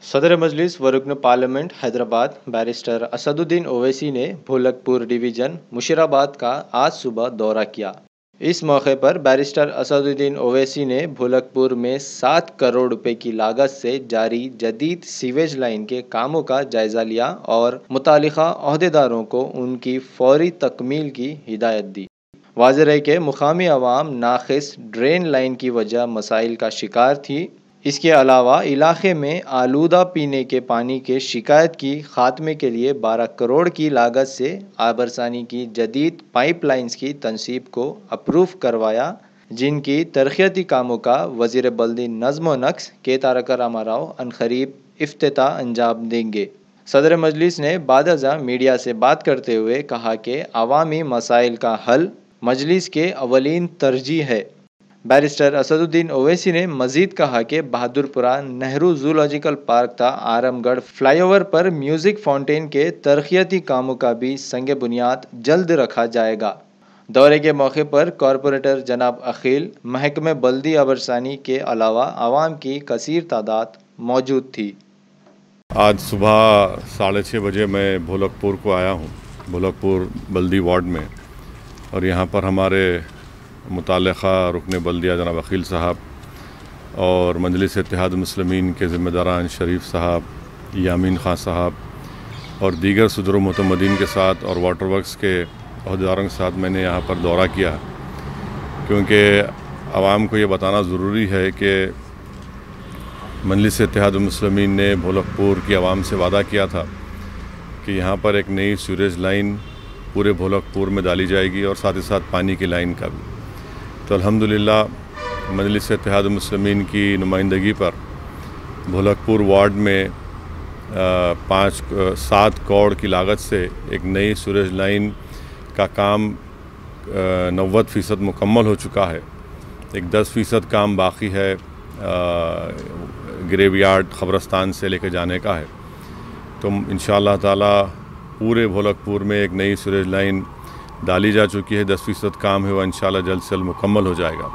सदर मजलिस व रुकन पार्लियामेंट हैदराबाद बैरिस्टर असदुद्दीन ओवैसी ने भोलकपुर डिवीज़न मुशीराबाद का आज सुबह दौरा किया। इस मौके पर बैरिस्टर असदुद्दीन ओवैसी ने भोलकपुर में 7 करोड़ रुपए की लागत से जारी जदीद सीवेज लाइन के कामों का जायजा लिया और मुतालिका अहदेदारों को उनकी फौरी तकमील की हिदायत दी। वाज़ेह रहे कि मुकामी अवाम नाक़िस ड्रेन लाइन की वजह मसाइल का शिकार थी। इसके अलावा इलाके में आलूदा पीने के पानी के शिकायत की खात्मे के लिए 12 करोड़ की लागत से आबरसानी की जदीद पाइपलाइंस की तनसीब को अप्रूव करवाया, जिनकी तरक्याती कामों का वज़ीर बल्दी नज़्म व नक्श के तारका रामाराव अनकरीब इफ्तिताह अंजाम देंगे। सदर मजलिस ने बाद मीडिया से बात करते हुए कहा कि अवामी मसाइल का हल मजलिस के अवलीन तरजीह है। बैरिस्टर असदुद्दीन ओवैसी ने मजीद कहा कि बहादुरपुरा नेहरू जूलॉजिकल पार्क था आरामगढ़ फ्लाईओवर पर म्यूजिक फाउंटेन के तरक्याती कामों का भी संग बुनियाद जल्द रखा जाएगा। दौरे के मौके पर कॉरपोरेटर जनाब अखिल, महकमे बल्दी अबरसानी के अलावा आवाम की कसीर तादाद मौजूद थी। आज सुबह 6:30 बजे मैं भोलकपुर को आया हूँ, भोलकपुर बल्दी वार्ड में, और यहाँ पर हमारे मुतालिका रुकन बल्दिया जनाब अखिल साहब और मजलिस इत्तेहाद मुस्लिमीन के ज़िम्मेदारान शरीफ साहब, यामीन खां साहब और दीगर सदर मुतमदीन के साथ और वाटर वर्क्स के अहदेदारों के साथ मैंने यहाँ पर दौरा किया, क्योंकि आवाम को ये बताना ज़रूरी है कि मजलिस इत्तेहाद मुस्लिमीन ने भोलकपुर की आवाम से वादा किया था कि यहाँ पर एक नई सीवरेज लाइन पूरे भोलकपुर में डाली जाएगी और साथ ही साथ पानी की लाइन का भी। तो अल्हम्दुलिल्लाह मजलिस इत्तेहाद मुस्लिमीन की नुमाइंदगी पर भोलकपुर वार्ड में 7 करोड़ की लागत से एक नई सीवरेज लाइन का काम 90% मुकम्मल हो चुका है। एक 10% काम बाकी है ग्रेवयार्ड ख़बरस्तान से लेकर जाने का है। तो इंशाअल्लाह ताला पूरे भोलकपुर में एक नई सीवरेज लाइन डाली जा चुकी है। 10% काम है वह इंशाअल्लाह जल्द से जल्द मुकम्मल हो जाएगा।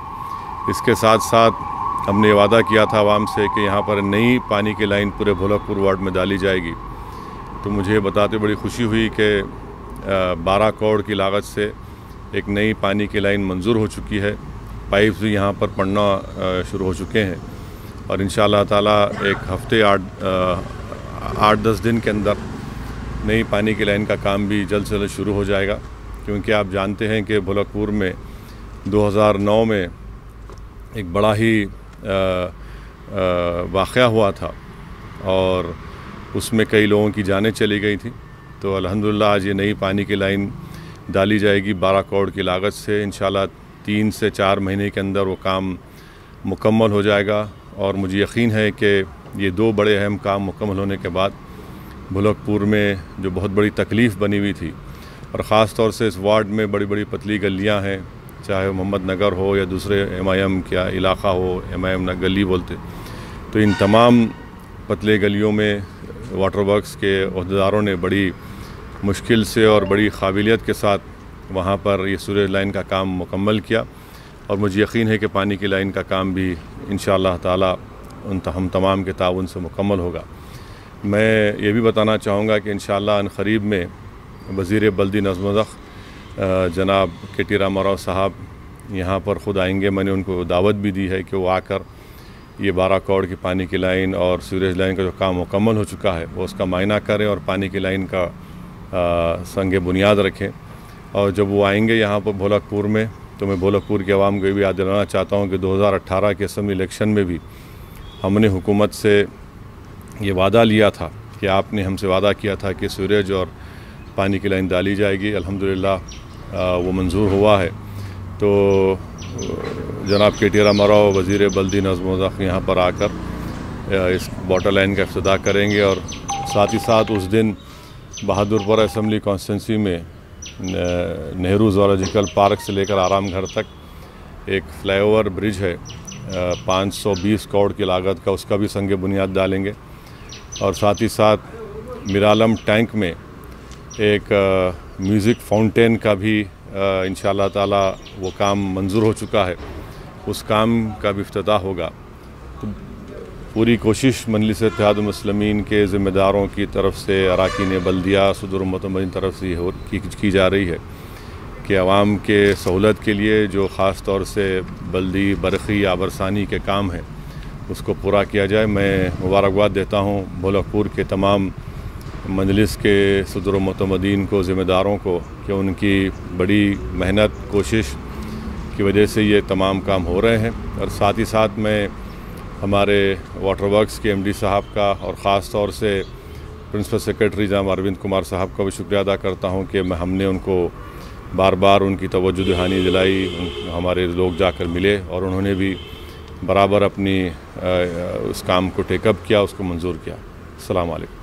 इसके साथ साथ हमने वादा किया था आवाम से कि यहाँ पर नई पानी की लाइन पूरे भोलकपुर वार्ड में डाली जाएगी। तो मुझे बताते बड़ी खुशी हुई कि 12 करोड़ की लागत से एक नई पानी की लाइन मंजूर हो चुकी है। पाइप्स भी यहाँ पर पड़ना शुरू हो चुके हैं और इंशाअल्लाह ताला एक हफ्ते 8-10 दिन के अंदर नई पानी की लाइन का काम भी जल्द से जल्द शुरू हो जाएगा। क्योंकि आप जानते हैं कि भोलकपुर में 2009 में एक बड़ा ही वाक़या हुआ था और उसमें कई लोगों की जानें चली गई थी। तो अल्हम्दुलिल्लाह आज ये नई पानी की लाइन डाली जाएगी 12 करोड़ की लागत से। इंशाल्लाह 3 से 4 महीने के अंदर वो काम मुकम्मल हो जाएगा और मुझे यकीन है कि ये 2 बड़े अहम काम मुकम्मल होने के बाद भोलकपुर में जो बहुत बड़ी तकलीफ़ बनी हुई थी और ख़ास तौर से इस वार्ड में बड़ी बड़ी पतली गलियां हैं, चाहे मोहम्मद नगर हो या दूसरे MIM का इलाका हो, MIM गली बोलते, तो इन तमाम पतले गलियों में वाटर वर्क्स के अहदेदारों ने बड़ी मुश्किल से और बड़ी काबिलियत के साथ वहाँ पर ये सीवरेज लाइन का काम मुकम्मल किया और मुझे यकीन है कि पानी की लाइन का काम भी इंशाअल्लाह ताला हम तमाम के ताउन से मुकम्मल होगा। मैं ये भी बताना चाहूँगा कि इंशाअल्लाह अनक़रीब में वज़ीर बल्दी नज़्म व नक्श जनाब के रामाराव साहब यहाँ पर ख़ुद आएंगे। मैंने उनको दावत भी दी है कि वो आकर ये 12 करोड़ की पानी की लाइन और सीवरेज लाइन का जो काम मुकम्मल हो चुका है वो उसका मायना करें और पानी की लाइन का संग बुनियाद रखें। और जब वो आएंगे यहाँ पर भोलकपुर में, तो मैं भोलकपुर की आवाम को ये भी याद दिलाना चाहता हूँ कि 2018 के असम्बली इलेक्शन में भी हमने हुकूमत से ये वादा लिया था कि आपने हमसे वादा किया था कि सीवरेज और पानी की लाइन डाली जाएगी। अल्हम्दुलिल्लाह वो मंजूर हुआ है। तो जनाब के रामाराव वज़ीर बल्दी नज़्म व नक्श यहाँ पर आकर इस वाटर लाइन का इफ्तिताह करेंगे और साथ ही साथ उस दिन बहादुरपुरा असम्बली कॉन्स्टिट्यूंसी में नेहरू जूलॉजिकल पार्क से लेकर आरामगढ़ तक एक फ्लाईओवर ब्रिज है 520 करोड़ की लागत का, उसका भी संग बुनियाद डालेंगे। और साथ ही साथ मिरालम टैंक में एक म्यूज़िक फाउंटेन का भी इंशाअल्लाह ताला वो काम मंजूर हो चुका है, उस काम का भी इफ्तिताह होगा। तो पूरी कोशिश मजलिस इत्तेहाद मुस्लिमीन के ज़िम्मेदारों की तरफ से, अरकान बल्दिया, सदर मुतमदीन तरफ से की जा रही है कि आवाम के सहूलत के लिए जो ख़ास तौर से बल्दी, बरक़ी, आबरसानी के काम हैं उसको पूरा किया जाए। मैं मुबारकबाद देता हूँ भोलकपुर के तमाम मजलिस के सदर मुतमदीन को, ज़िम्मेदारों को, कि उनकी बड़ी मेहनत, कोशिश की वजह से ये तमाम काम हो रहे हैं। और साथ ही साथ मैं हमारे वाटर वर्क्स के MD साहब का और ख़ास तौर से प्रिंसिपल सेक्रेटरी जनाब अरविंद कुमार साहब का भी शुक्रिया अदा करता हूँ कि हमने उनको बार बार उनकी तवज्जो दहानी दिलाई, हमारे लोग जाकर मिले और उन्होंने भी बराबर अपनी उस काम को टेकअप किया, उसको मंजूर किया। अस्सलाम वालेकुम।